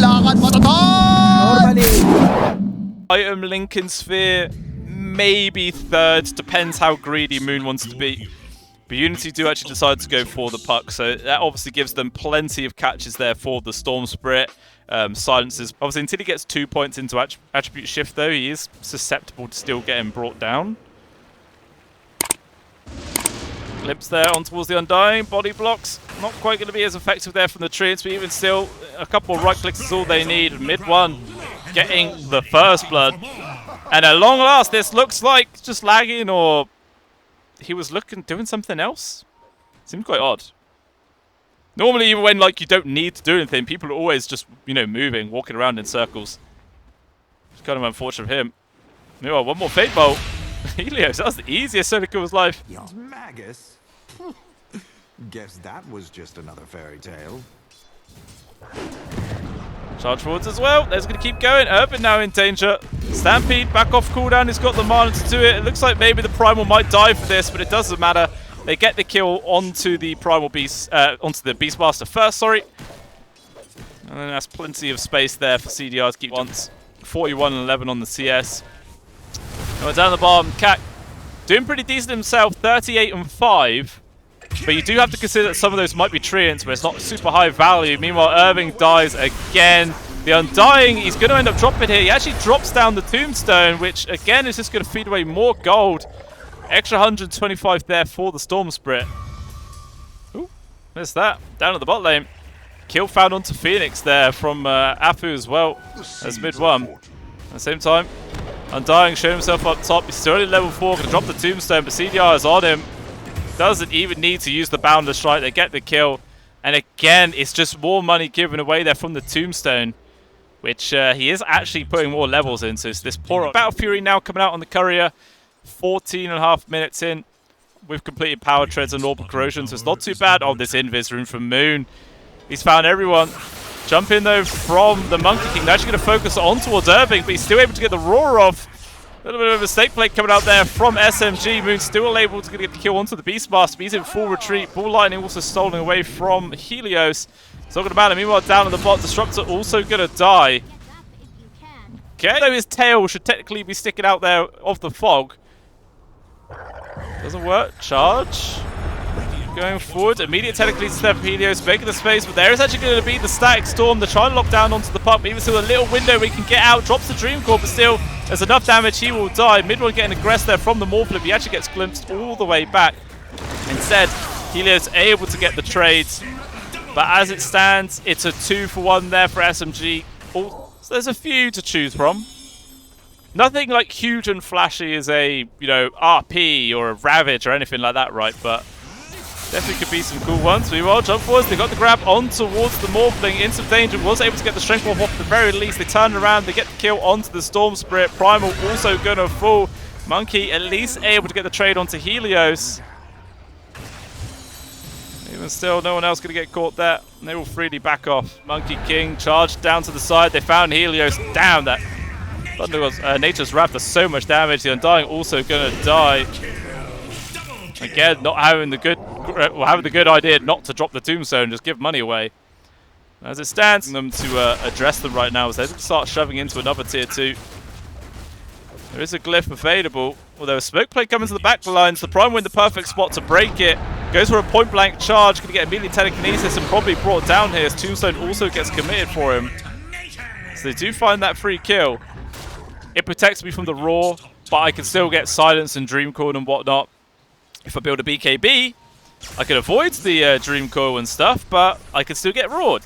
lakad matatag! Item Lincoln Sphere, maybe third, depends how greedy Moon wants to be. But Unity do actually decide to go for the puck, so that obviously gives them plenty of catches there for the Storm Spirit. Silences. Obviously, until he gets 2 points into attribute shift, though, he is susceptible to still getting brought down. Glimpse there on towards the Undying. Body blocks. Not quite going to be as effective there from the treants, but even still, a couple of right clicks is all they need. Mid one, getting the first blood. And at long last, this looks like just lagging, or he was doing something else. Seemed quite odd. Normally, even when like you don't need to do anything, people are always just, you know, moving, walking around in circles. It's kind of unfortunate for him. Meanwhile, one more Fate Bolt. Helios, that was the easiest solo kill of his life. Magus? Guess that was just another fairy tale. Charge forwards as well. There's going to keep going. Urban now in danger. Stampede back off cooldown. He's got the mana to do it. It looks like maybe the Primal might die for this, but it doesn't matter. They get the kill onto the Primal Beast, onto the Beastmaster first, sorry. And then that's plenty of space there for CDR to keep once. 41-11 on the CS. And we're down the bottom. Cat doing pretty decent himself, 38-5. But you do have to consider that some of those might be treants, but it's not super high value. Meanwhile, Irving dies again. The Undying, he's going to end up dropping here. He actually drops down the Tombstone, which again is just going to feed away more gold. Extra 125 there for the Storm Spirit. Ooh, missed that. Down at the bot lane. Kill found onto Phoenix there from Apu as well as mid one. At the same time, Undying showing himself up top. He's still only level 4, going to drop the Tombstone, but CDR is on him. Doesn't even need to use the Boundless Strike. They get the kill. And again, it's just more money given away there from the Tombstone, which he is actually putting more levels into. So this poor Battle Fury now coming out on the Courier. 14.5 minutes in. We've completed Power Treads and Orbital Corrosion, so it's not too bad. Oh, this invis room from Moon. He's found everyone. Jump in, though, from the Monkey King. They're actually going to focus on towards Irving, but he's still able to get the roar off. A little bit of a mistake plate coming out there from SMG. Moon still able to get the kill onto the Beastmaster, but he's in full retreat. Bull Lightning also stolen away from Helios. It's not going to matter. Meanwhile, down at the bot, Disruptor also going to die. Okay, though his tail should technically be sticking out there of the fog. Doesn't work. Charge. Going forward. Immediate technically step of Helios, making the space, but there is actually going to be the Static Storm. They're trying to lock down onto the puck, but even still a little window we can get out. Drops the Dream Core, but still there's enough damage. He will die. Mid one getting aggressed there from the Morphlip. He actually gets glimpsed all the way back. Instead, Helios able to get the trades. But as it stands, it's a 2-for-1 there for SMG. So there's a few to choose from. Nothing like huge and flashy as a, you know, RP or a Ravage or anything like that, right? But definitely could be some cool ones. Meanwhile, jump forwards. They got the grab on towards the Morphling. In some danger. Was able to get the Strength Wolf off at the very least. They turn around. They get the kill onto the Storm Spirit. Primal also going to fall. Monkey at least able to get the trade onto Helios. Even still, no one else going to get caught there. They will freely back off. Monkey King charged down to the side. They found Helios. Damn, that Nature's Wrath does so much damage. The Undying also going to die. Again, not having the good idea not to drop the Tombstone, just give money away. As it stands, them to address them right now as they start shoving into another tier 2. There is a glyph available. Although a smoke plate comes to the back lines, the Prime in the perfect spot to break it. Goes for a point-blank charge, going to get immediate telekinesis and probably brought down here as Tombstone also gets committed for him. So they do find that free kill. It protects me from the roar, but I can still get silence and Dream Core and whatnot. If I build a BKB, I can avoid the Dream Core and stuff, but I can still get roared.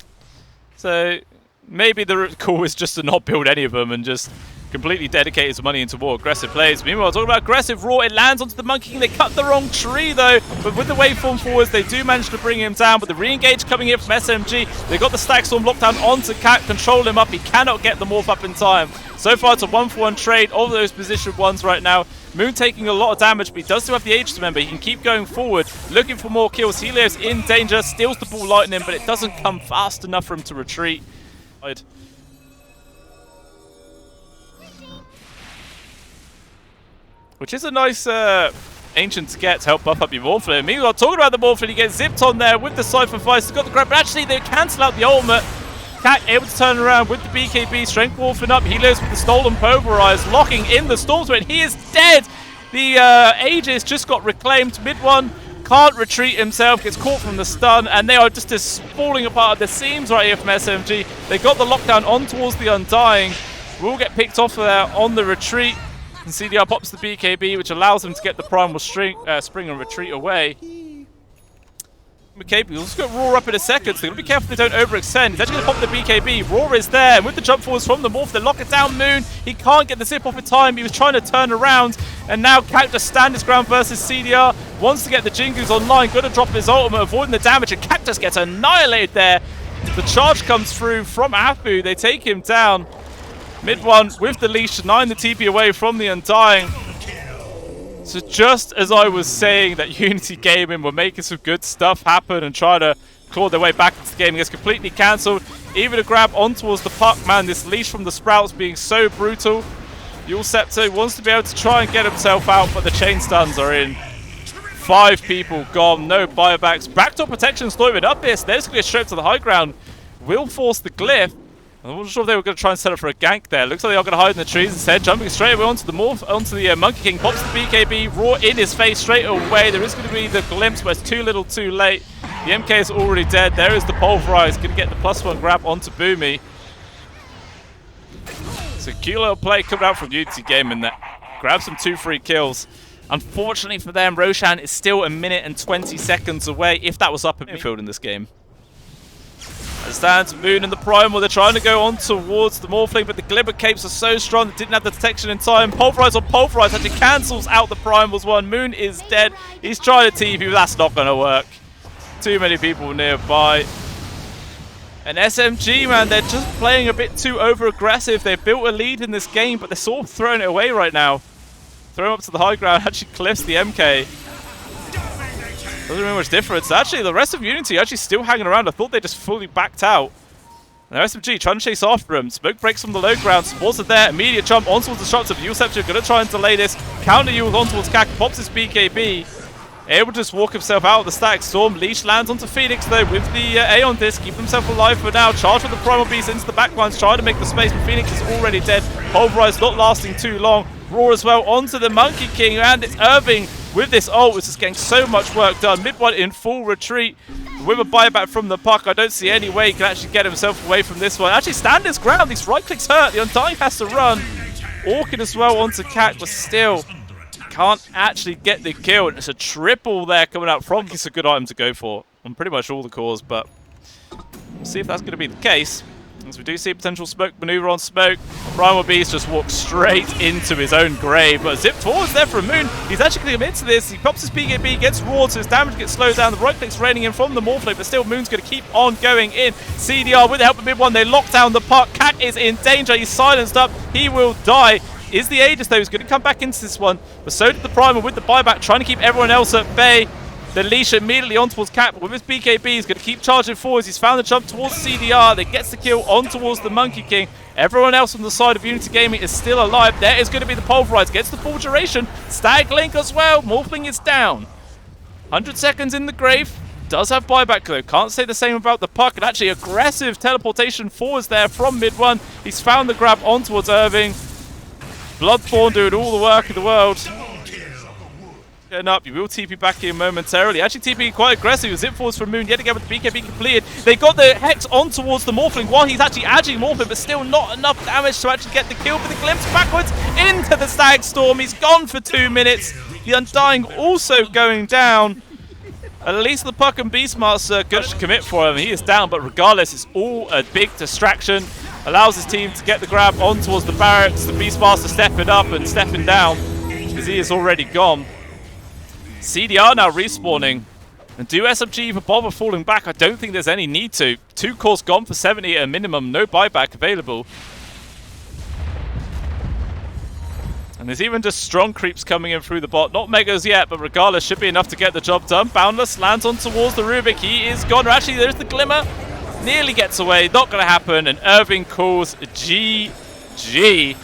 So maybe the call is just to not build any of them and just completely dedicate his money into more aggressive plays. Meanwhile, talking about aggressive roar, it lands onto the Monkey King. They cut the wrong tree though, but with the waveform forwards, they do manage to bring him down. But the re-engage coming in from SMG, they got the Stack Storm locked down onto Cat, control him up. He cannot get the morph up in time. So far, it's a 1-for-1 trade of those position ones right now. Moon taking a lot of damage, but he does still have the age to remember. He can keep going forward, looking for more kills. Helios in danger, steals the Bull Lightning, but it doesn't come fast enough for him to retreat. Which is a nice Ancient to get to help buff up your Morphling. Meanwhile, talking about the Morphling, he gets zipped on there with the Cypher Vice. He's got the grab, but actually they cancel out the ultimate. Cat able to turn around with the BKB, strength wolfing up. Helios with the stolen pulverize, locking in the storm sprint. He is dead. The Aegis just got reclaimed. Mid one can't retreat himself, gets caught from the stun, and they are just falling apart at the seams right here from SMG. They got the lockdown on towards the Undying. Will get picked off there on the retreat. And CDR pops the BKB, which allows them to get the primal spring and retreat away. BKB, let's get Roar up in a second, so they've got to be careful they don't overextend. He's actually going to pop the BKB. Roar is there, and with the jump forwards from the Morph, they lock it down. Moon, he can't get the zip off in time. He was trying to turn around, and now Cactus stand his ground versus CDR. Wants to get the Jingus online, got to drop his ultimate, avoiding the damage, and Cactus gets annihilated there. The charge comes through from Afu. They take him down. Mid one with the leash, denying the TP away from the Undying. So just as I was saying that Unity Gaming were making some good stuff happen and trying to claw their way back into the game, it gets completely cancelled. Even a grab on towards the puck, man, this leash from the Sprouts being so brutal. Septo wants to be able to try and get himself out, but the chain stuns are in. 5 people gone, no buybacks. Backdoor protection slowing up this. They're just going to go straight to the high ground. Will force the glyph. I wasn't sure if they were going to try and set up for a gank there. Looks like they are going to hide in the trees instead. Jumping straight away onto the Morph, onto the Monkey King. Pops the BKB, Roar in his face straight away. There is going to be the glimpse, but it's too little too late. The MK is already dead. There is the Pulverize. Going to get the +1 grab onto Boomy. So cute little play coming out from Unity Gaming there. Grabs some 2 free kills. Unfortunately for them, Roshan is still 1 minute and 20 seconds away, if that was up in midfield in this game. As stands Moon and the Primal, they're trying to go on towards the Morphling, but the Glimmer Capes are so strong they didn't have the detection in time. Pulverize on Pulverize actually cancels out the Primals one. Moon is dead. He's trying to TP, but that's not going to work. Too many people nearby. And SMG, man, they're just playing a bit too over-aggressive. They've built a lead in this game, but they're sort of throwing it away right now. Throw him up to the high ground, actually cliffs the MK. Doesn't make much difference. Actually, the rest of Unity actually still hanging around. I thought they just fully backed out. Now SMG trying to chase after him. Smoke breaks from the low ground. Supports it there. Immediate jump on towards the Disruptive. Uceptor going to try and delay this. Counter Ule on towards Kak. Pops his BKB. Able to just walk himself out of the static storm. Leash lands onto Phoenix though with the Aeon disc. Keep himself alive for now. Charge with the Primal Beast into the backlines. Trying to make the space, but Phoenix is already dead. Pulverize not lasting too long. Roar as well onto the Monkey King, and it's Irving with this ult. It's just getting so much work done. Mid one in full retreat with a buyback from the puck. I don't see any way he can actually get himself away from this one. Actually stand his ground. These right clicks hurt. The Undying has to run. Orchid as well onto Cat, but still can't actually get the kill. And it's a triple there coming out from. It's a good item to go for on pretty much all the cores, but we'll see if that's going to be the case. As we do see a potential smoke maneuver on Smoke. Primal Beast just walks straight into his own grave, but zipped forwards there from Moon. He's actually going to commit to this. He pops his BKB, gets roared, so his damage gets slowed down. The right click's raining in from the Morphling, but still Moon's going to keep on going in. CDR with the help of mid one, they lock down the puck. Cat is in danger. He's silenced up. He will die. Is the Aegis though? He's going to come back into this one, but so did the Primal with the buyback, trying to keep everyone else at bay. The leash immediately on towards Cap, but with his BKB, he's going to keep charging forwards. He's found the jump towards CDR. That gets the kill on towards the Monkey King. Everyone else on the side of Unity Gaming is still alive. There is going to be the Pulverize. Gets the full duration. Stag Link as well. Morphling is down. 100 seconds in the grave. Does have buyback though. Can't say the same about the puck. And actually aggressive teleportation forwards there from mid one. He's found the grab on towards Irving. Bloodthorn doing all the work in the world. Getting up, you will TP back in momentarily. Actually TP quite aggressive. Zip forwards from Moon yet again with the BKB completed. They got the Hex on towards the Morphling while he's actually edging Morphling, but still not enough damage to actually get the kill. But the glimpse backwards into the Stag Storm. He's gone for 2 minutes. The Undying also going down. At least the Puck and Beastmaster good to commit for him. He is down, but regardless, it's all a big distraction. Allows his team to get the grab on towards the barracks. The Beastmaster stepping up and stepping down because he is already gone. CDR now respawning. And do SMG even bother falling back? I don't think there's any need to. 2 cores gone for 70 at a minimum. No buyback available. And there's even just strong creeps coming in through the bot. Not megas yet, but regardless, should be enough to get the job done. Boundless lands on towards the Rubik. He is gone. Actually, there's the Glimmer. Nearly gets away. Not going to happen. And Irving calls GG.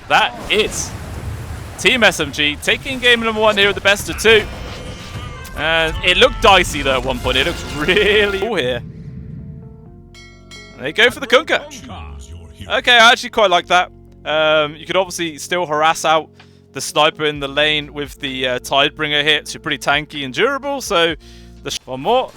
That is Team SMG taking game number 1 here with the best of 2. And it looked dicey though at one point. It looks really cool here. And They go for the Kunkka. Okay, I actually quite like that. You could obviously still harass out the sniper in the lane with the Tidebringer hits. You're pretty tanky and durable, so one more.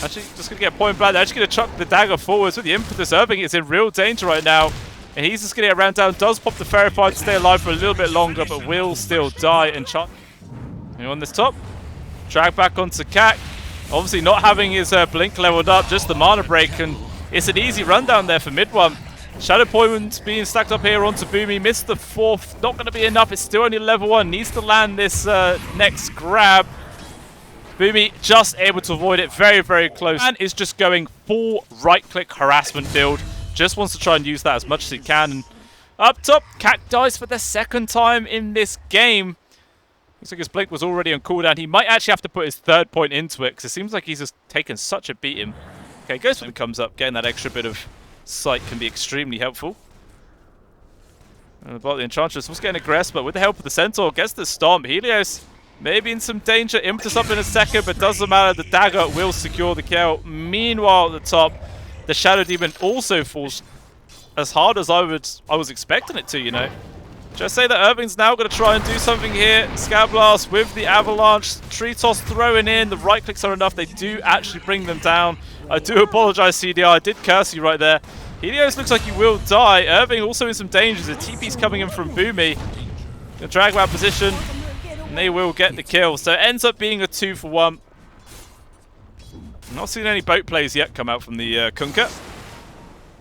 Actually, just going to get point blank. They're actually going to chuck the dagger forwards with the impetus. Irving is in real danger right now. And he's just going to get ran down. Does pop the Fairy Fire to stay alive for a little bit longer, but will still die. And on this top. Drag back onto Kak. Obviously not having his blink leveled up, just the mana break. And it's an easy rundown there for mid one. Shadow Poison being stacked up here onto Boomy. Missed the fourth. Not going to be enough. It's still only level 1. Needs to land this next grab. Boomy just able to avoid it. Very, very close. And is just going full right-click harassment build. Just wants to try and use that as much as he can. And up top, Kak dies for the second time in this game. Looks like his blink was already on cooldown. He might actually have to put his third point into it because it seems like he's just taken such a beating. Okay, goes when it comes up. Getting that extra bit of sight can be extremely helpful. And about the Enchantress was getting aggressive, but with the help of the Centaur, gets the Stomp. Helios maybe in some danger. Impetus up in a second, but doesn't matter. The dagger will secure the kill. Meanwhile, at the top, the Shadow Demon also falls as hard as I was expecting it to, you know. Just say that Irving's now going to try and do something here. Scout Blast with the Avalanche. Tree Toss throwing in. The right clicks are enough. They do actually bring them down. I do apologize, CDR. I did curse you right there. Helios looks like he will die. Irving also in some danger. The TP's coming in from Boomy. The drag out position. And they will get the kill. So it ends up being a 2-for-1. Not seen any boat plays yet come out from the Kunkka.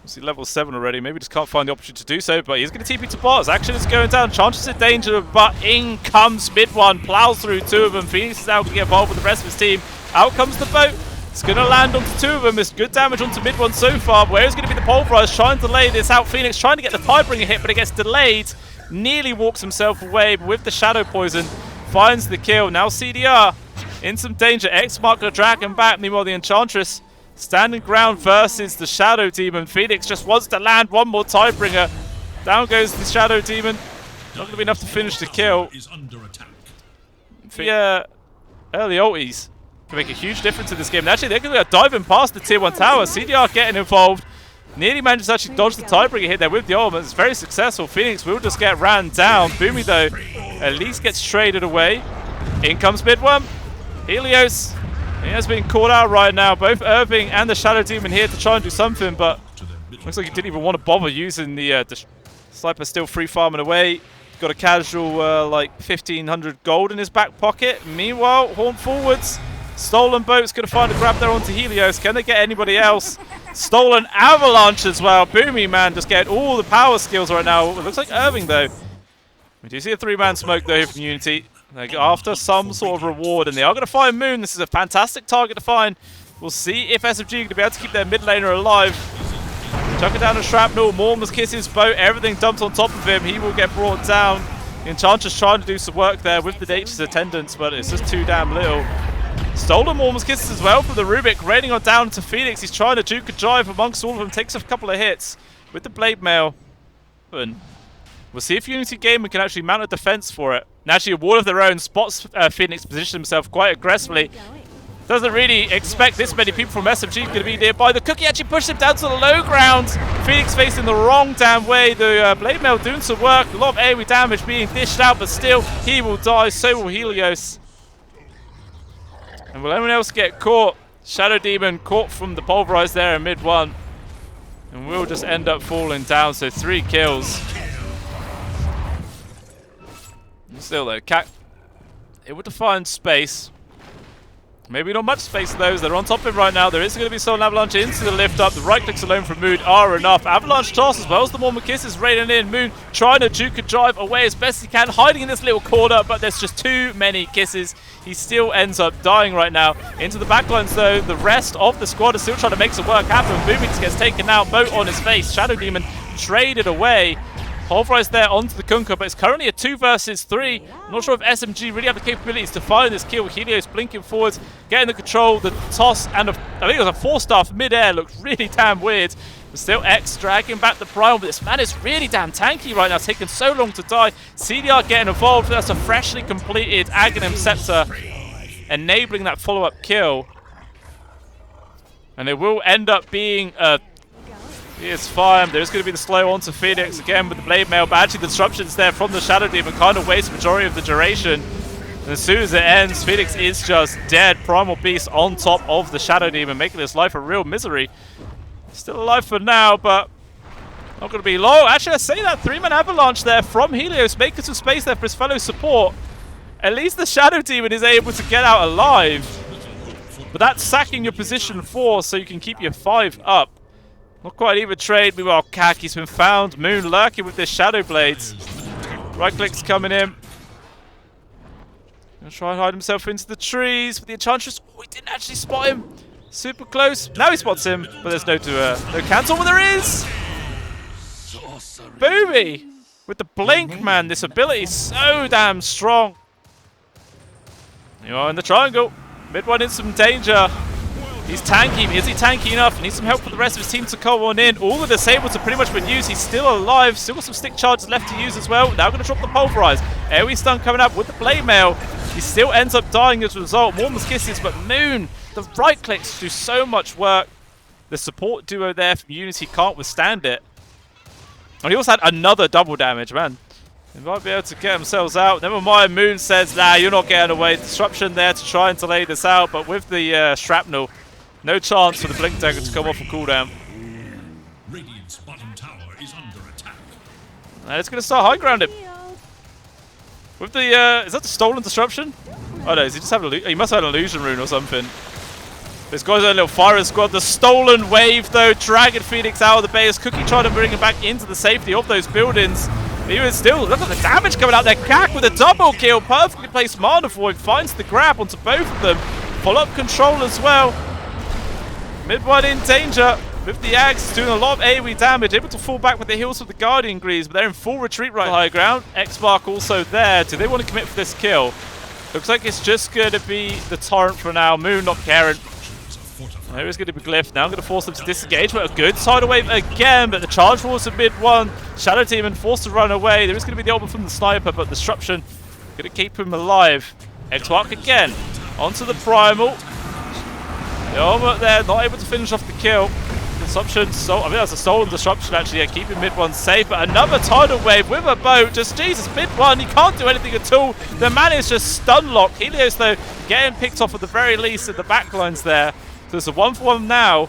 See level 7 already. Maybe just can't find the opportunity to do so. But he's going to TP to bots. Action is going down. Chances in danger. But in comes mid one. Plows through 2 of them. Phoenix is now going to get involved with the rest of his team. Out comes the boat. It's going to land onto 2 of them. It's good damage onto mid one so far. Where is going to be the pulverize? Trying to delay this out. Phoenix trying to get the Tidebringer hit, but it gets delayed. Nearly walks himself away. But with the Shadow Poison, finds the kill. Now CDR in some danger. X-Mark going to drag him back. Meanwhile, the Enchantress standing ground versus the Shadow Demon. Phoenix just wants to land one more Tidebringer. Down goes the Shadow Demon. Not going to be enough to finish the kill. The early ulties can make a huge difference in this game. And actually, they're going to be diving past the tier 1 tower. CDR getting involved. Nearly manages to actually dodge the Tidebringer hit there with the ultimate. It's very successful. Phoenix will just get ran down. Boomy, though, at least gets traded away. In comes mid one. Helios. He has been caught out right now. Both Irving and the Shadow Demon here to try and do something, but looks like he didn't even want to bother using the sniper. Still free farming away. Got a casual like 1,500 gold in his back pocket. Meanwhile, Horn forwards. Stolen boat's going to find a grab there onto Helios. Can they get anybody else? Stolen Avalanche as well. Boomy, man, just getting all the power skills right now. It looks like Irving, though. We do see a 3-man smoke, though, here from Unity. They go after some sort of reward, and they are going to find Moon. This is a fantastic target to find. We'll see if SMG are going to be able to keep their mid laner alive. Chucking down a shrapnel. Mormons kiss his boat. Everything dumped on top of him. He will get brought down. The Enchantress trying to do some work there with the Nature's attendance, but it's just too damn little. Stolen Mormons kisses as well from the Rubik. Raining on down to Phoenix. He's trying to juke a drive amongst all of them. Takes a couple of hits with the Blade Mail. We'll see if Unity Gaming can actually mount a defense for it. And actually, a wall of their own spots Phoenix position himself quite aggressively. Doesn't really expect this many people from SMG going to be nearby. The Cookie actually pushed him down to the low ground. Phoenix facing the wrong damn way. The Blade Mail doing some work. A lot of AoE damage being dished out, but still, he will die. So will Helios. And will anyone else get caught? Shadow Demon caught from the pulverize there in mid one. And we'll just end up falling down. So 3 kills. Still though, Kak able to find space. Maybe not much space for those. They're on top of him right now. There is going to be some Avalanche into the lift up. The right clicks alone from Moon are enough. Avalanche toss as well as the Mormon kisses raining in. Moon trying to juke a drive away as best he can, hiding in this little corner, but there's just too many kisses. He still ends up dying right now. Into the backlines though, the rest of the squad is still trying to make some work happen. Moon just gets taken out, boat on his face. Shadow Demon traded away. Pulverize there onto the Kunkka, but it's currently a 2 versus 3. I'm not sure if SMG really have the capabilities to find this kill. Helios blinking forwards, getting the control, the toss, and I think it was a 4-star mid-air. Looked really damn weird. But still X dragging back the Primal, but this man is really damn tanky right now, taking so long to die. CDR getting involved. That's a freshly completed Aghanim Scepter, enabling that follow-up kill. And it will end up being a He is fine. There's going to be the slow onto Phoenix again with the Blade Mail, but actually the disruptions there from the Shadow Demon kind of waste the majority of the duration. And as soon as it ends, Phoenix is just dead. Primal Beast on top of the Shadow Demon, making his life a real misery. Still alive for now, but not going to be long. Actually, I say that 3-man avalanche there from Helios, making some space there for his fellow support. At least the Shadow Demon is able to get out alive. But that's sacking your position 4 so you can keep your 5 up. Not quite even trade. Meanwhile, Kaki's been found. Moon lurking with their Shadow Blades. Right click's coming in. Gonna try and hide himself into the trees. But the Enchantress, oh, he didn't actually spot him. Super close. Now he spots him, but there's no cancel. Well, there is! Boomy! With the blink, man. This ability is so damn strong. You are in the triangle. Mid one in some danger. He's tanky. Is he tanky enough? Needs some help for the rest of his team to come on in. All the disables have pretty much been used. He's still alive. Still got some stick charges left to use as well. Now going to drop the pulverize. AoE stun coming up with the blade mail. He still ends up dying as a result. More kisses, but Moon, the right clicks do so much work. The support duo there from Unity can't withstand it. And he also had another double damage, man. They might be able to get themselves out. Never mind, Moon says, nah, you're not getting away. Disruption there to try and delay this out, but with the shrapnel, no chance for the Blink Dagger to come off a cooldown. Radiant's bottom tower is under attack. And it's going to start high grounding. With the, is that the stolen disruption? Oh no, does he just have he must have an illusion rune or something. This guy's a little firing squad. The stolen wave though, Dragon Phoenix out of the base. Cookie trying to bring him back into the safety of those buildings. Even still, look at the damage coming out there. Kak with a double kill. Perfectly placed Mana Void finds the grab onto both of them. Follow-up control as well. Mid one in danger. With the Axe, doing a lot of AoE damage. Able to fall back with the heals of the Guardian Greaves, but they're in full retreat right high ground. X-Mark also there. Do they want to commit for this kill? Looks like it's just going to be the Torrent for now. Moon not caring. There is going to be Glyph. Now I'm going to force them to disengage, but a good tidal wave again, but the charge force of mid one. Shadow Demon forced to run away. There is going to be the ultimate from the Sniper, but Disruption going to keep him alive. X-Mark again. Onto the Primal. The ultimate there, not able to finish off the kill. Disruption, I think that's a stolen Disruption actually, yeah, keeping mid one safe, but another tidal wave with a boat. Just Jesus, mid one, he can't do anything at all. The man is just stun locked. Helios though, getting picked off at the very least at the backlines there. So it's a 1-for-1 now.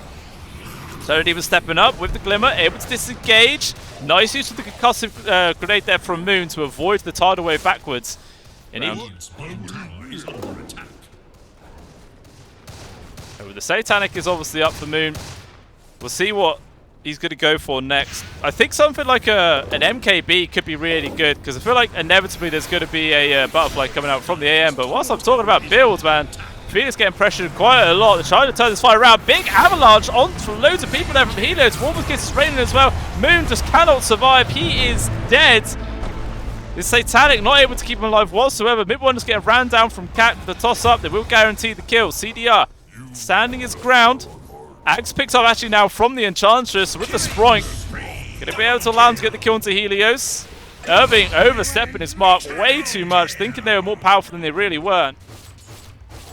Don't even stepping up with the Glimmer, able to disengage. Nice use of the concussive grenade there from Moon to avoid the tidal wave backwards. And the Satanic is obviously up for Moon. We'll see what he's going to go for next. I think something like an MKB could be really good, because I feel like inevitably there's going to be a butterfly coming out from the AM. But whilst I'm talking about builds, man, Phoenix getting pressured quite a lot. They're trying to turn this fight around. Big avalanche on from loads of people there from Helios. Warmers gets raining as well. Moon just cannot survive. He is dead. This Satanic not able to keep him alive whatsoever. Mid one just getting ran down from Cat with the toss up. They will guarantee the kill. CDR standing his ground. Axe picks up actually now from the Enchantress with the Sproink. Going to be able to allow him to get the kill into Helios. Irving overstepping his mark way too much, thinking they were more powerful than they really weren't.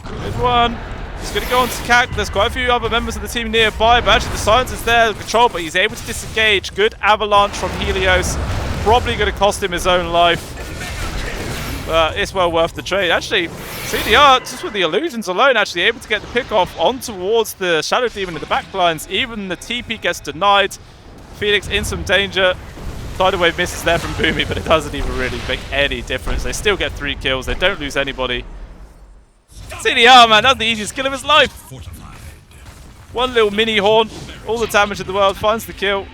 Good one. He's going to go on to Kak. There's quite a few other members of the team nearby, but actually the Silence is there, the control, but he's able to disengage. Good avalanche from Helios. Probably going to cost him his own life. But it's well worth the trade. Actually, CDR, just with the illusions alone, actually able to get the pick off on towards the Shadow Demon in the backlines. Even the TP gets denied. Phoenix in some danger. Tidal Wave misses there from Boomy, but it doesn't even really make any difference. They still get 3 kills. They don't lose anybody. CDR, man, that's the easiest kill of his life. One little mini horn. All the damage in the world. Finds the kill.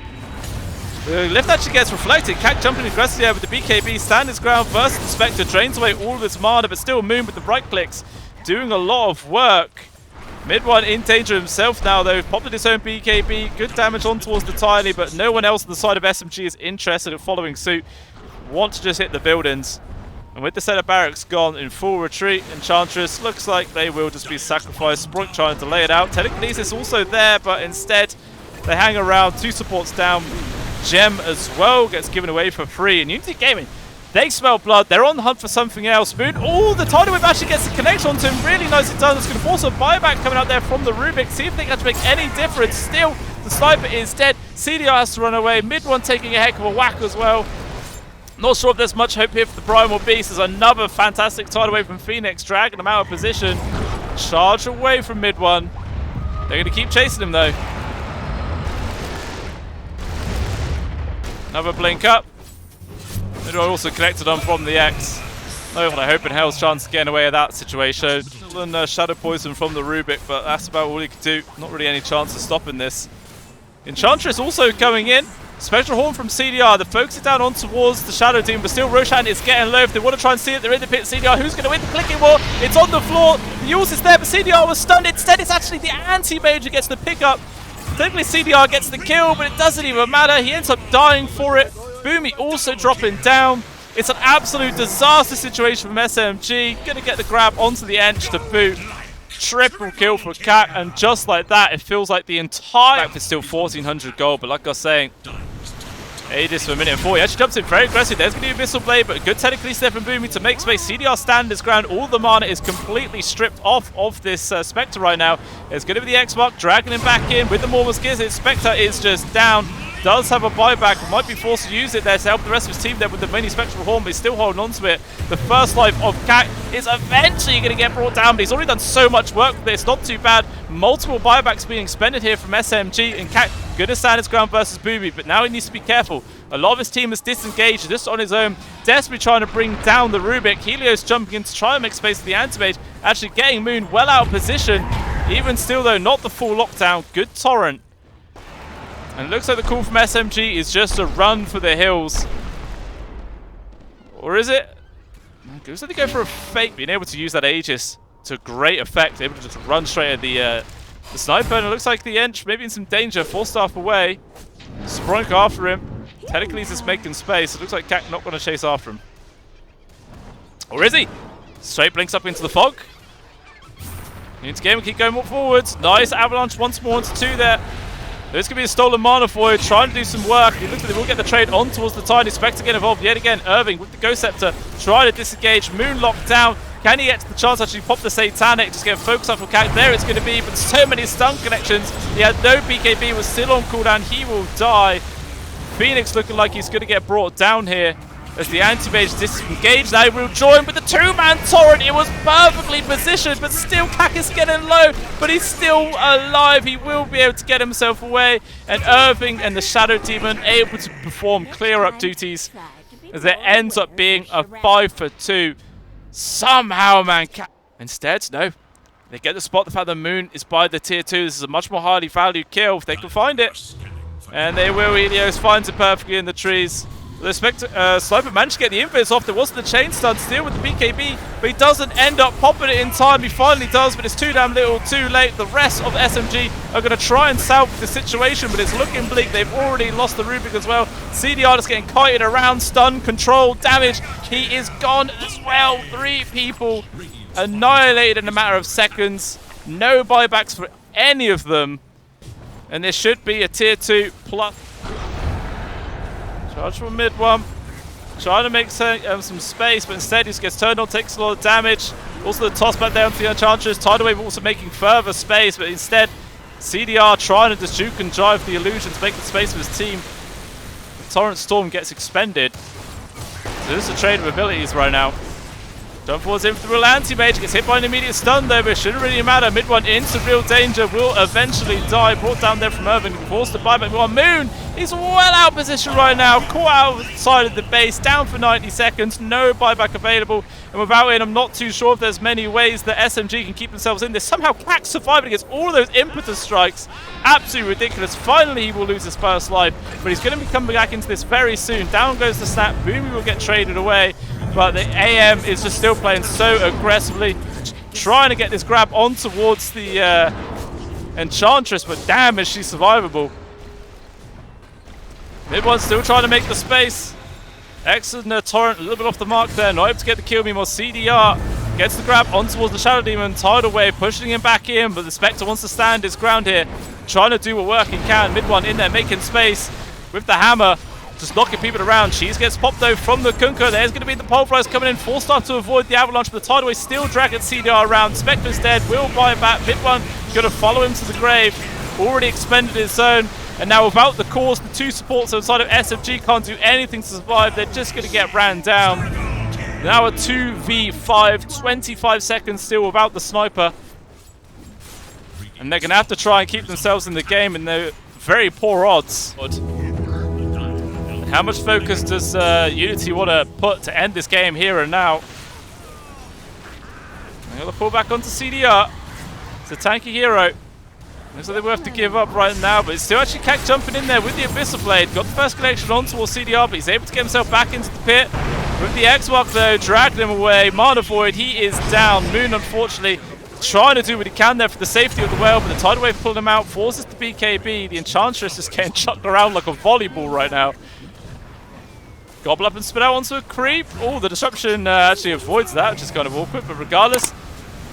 The lift actually gets reflected. Kak jumping aggressively over the BKB, stand his ground versus the Spectre, drains away all of its mana, but still Moon with the right clicks, doing a lot of work. Mid one in danger himself now though, popped his own BKB, good damage on towards the Tiny, but no one else on the side of SMG is interested in following suit. Want to just hit the buildings. And with the set of barracks gone in full retreat, Enchantress looks like they will just be sacrificed. Sproink trying to lay it out. Telekinesis also there, but instead they hang around, 2 supports down. Gem as well gets given away for free. And Unity Gaming, they smell blood. They're on the hunt for something else. Moon, oh, the Tidal Wave actually gets the connection onto him. Really nicely done. It's going to force a buyback coming out there from the Rubik. See if they can make any difference. Still, The sniper is dead. CDR has to run away. Mid one taking a heck of a whack as well. Not sure if there's much hope here for the Primal Beast. There's another fantastic tide away from Phoenix, dragging him out of position. Charge away from mid one. They're going to keep chasing him though. Another blink up. Mid one also connected on from the X. No, I hope in hell's chance of getting away with that situation. And Shadow Poison from the Rubik, but that's about all he could do. Not really any chance of stopping this. Enchantress also coming in. Spectral Horn from CDR. They're focusing down on towards the Shadow Team, but still Roshan is getting low. If they want to try and see it, they're in the pit. CDR, who's going to win the clicking war? It's on the floor. The Yules is there, but CDR was stunned. Instead, it's actually the anti-mage who gets the pickup. Technically, CDR gets the kill, but it doesn't even matter. He ends up dying for it. Boomy also dropping down. It's an absolute disaster situation from SMG. Gonna get the grab onto the edge to boot. Triple kill for Cat, and just like that, it feels like the entire map is still 1400 gold. But like I was saying, Aegis for a minute and 4. He actually jumps in very aggressive. There's going to be a Abyssal Blade, but good technically step from Boomy to make space. CDR stand his ground. All the mana is completely stripped off of this Spectre right now. It's going to be the X-Mark dragging him back in with the Mormos Gizzard. Spectre is just down. Does have a buyback, might be forced to use it there to help the rest of his team there with the mini Spectral Horn, but he's still holding on to it. The first life of Cat is eventually going to get brought down, but he's already done so much work with this. Not too bad. Multiple buybacks being expended here from SMG, and Cat going to stand his ground versus Booby, but now he needs to be careful. A lot of his team is disengaged, just on his own, desperately trying to bring down the Rubik. Helios jumping in to try and make space for the Antimage, actually getting Moon well out of position. Even still though, not the full lockdown. Good Torrent. And it looks like the call from SMG is just a run for the hills. Or is it? It looks like they go for a fake, being able to use that Aegis to great effect. Able to just run straight at the sniper. And it looks like the Ench maybe in some danger. 4-staff away. Sprunk after him. Technically he's just making space. It looks like Cat not going to chase after him. Or is he? Straight blinks up into the fog. Needs to game and keep going forwards. Nice avalanche once more onto 2 there. There's going to be a stolen mana for you, trying to do some work. It looks like they will get the trade on towards the Tiny. Spectre get involved yet again. Irving with the Ghost Scepter, trying to disengage. Moon locked down. Can he get to the chance to actually pop the Satanic? Just get focus up for Cat. There it's going to be, but so many stun connections. He had no BKB, was still on cooldown. He will die. Phoenix looking like he's going to get brought down here as the anti-mage disengaged. Now he will join with the 2-man torrent. It was perfectly positioned, but still Kak is getting low, but he's still alive. He will be able to get himself away, and Irving and the Shadow Demon able to perform clear-up duties as it ends up being a 5-for-2. Somehow, man, instead, no. They get the spot. The fact that Moon is by the tier 2. This is a much more highly valued kill if they can find it. And they will. Helios finds it perfectly in the trees. The Sniper managed to get the invis off. There wasn't the chain stun still with the BKB, but he doesn't end up popping it in time. He finally does, but it's too damn little, too late. The rest of SMG are going to try and salvage the situation, but it's looking bleak. They've already lost the Rubik as well. CDR just getting kited around, stun, control, damage. He is gone as well. 3 people annihilated in a matter of seconds. No buybacks for any of them. And there should be a tier 2 plus. Charge from mid one. Trying to make some space, but instead he just gets turned on, takes a lot of damage. Also the toss back down to the Enchantress. Tidal also making further space, but instead CDR trying to just juke and drive the illusions, making space for his team. The Torrent Storm gets expended. So this is a trade of abilities right now. Jump forwards in for the real anti-mage, gets hit by an immediate stun there, but it shouldn't really matter. Mid one into real danger, will eventually die. Brought down there from Irving, forced to buyback. Moon is well out of position right now, caught outside of the base, down for 90 seconds, no buyback available. And without it, I'm not too sure if there's many ways that SMG can keep themselves in this. Somehow Clack surviving against all of those impetus strikes. Absolutely ridiculous. Finally, he will lose his first life, but he's going to be coming back into this very soon. Down goes the snap. Boomy will get traded away. But the AM is just still playing so aggressively, trying to get this grab on towards the Enchantress, but damn is she survivable. Mid one still trying to make the space. Excellent Torrent, a little bit off the mark there, not able to get the kill. Meanwhile, CDR gets the grab on towards the Shadow Demon, tied away, pushing him back in, but the Spectre wants to stand his ground here, trying to do what work he can. Mid one in there, making space with the hammer. Just knocking people around. Cheese gets popped though from the Kunkka. There's going to be the Pulverize coming in. 4-star to avoid the avalanche, but the Tideway still dragging CDR around. Spectre's dead. Will buy back. Mid one going to follow him to the grave. already expended his zone, and now without the cores, the 2 supports outside of SMG can't do anything to survive. They're just going to get ran down. Now a 2v5, 25 seconds still without the sniper. And they're going to have to try and keep themselves in the game, and they're very poor odds. How much focus does Unity want to put to end this game here and now? They're going to pull back onto CDR. It's a tanky hero. Looks like they will have to give up right now, but it's still actually Kek jumping in there with the Abyssal Blade. Got the first connection on towards CDR, but he's able to get himself back into the pit. With the X-Mark though, dragging him away. Mana Void, he is down. Moon, unfortunately, trying to do what he can there for the safety of the whale, but the Tidal Wave pulling him out, forces the BKB. The Enchantress is getting chucked around like a volleyball right now. Gobble up and spit out onto a creep. Oh, the disruption actually avoids that, which is kind of awkward, but regardless,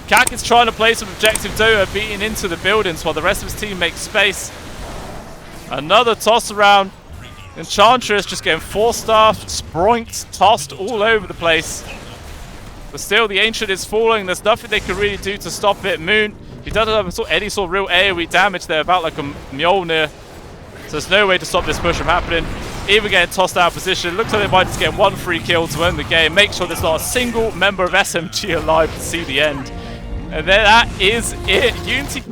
Kak is trying to play some objective Dota, beating into the buildings while the rest of his team makes space. Another toss around. Enchantress just getting 4-staffed, sproinked, tossed all over the place. But still, the Ancient is falling. There's nothing they can really do to stop it. Moon, he doesn't have any sort of real AoE damage there, about like a Mjolnir. So there's no way to stop this push from happening. Even getting tossed out of position. Looks like they might just get 1 free kill to end the game. Make sure there's not a single member of SMG alive to see the end. And then that is it. Unity.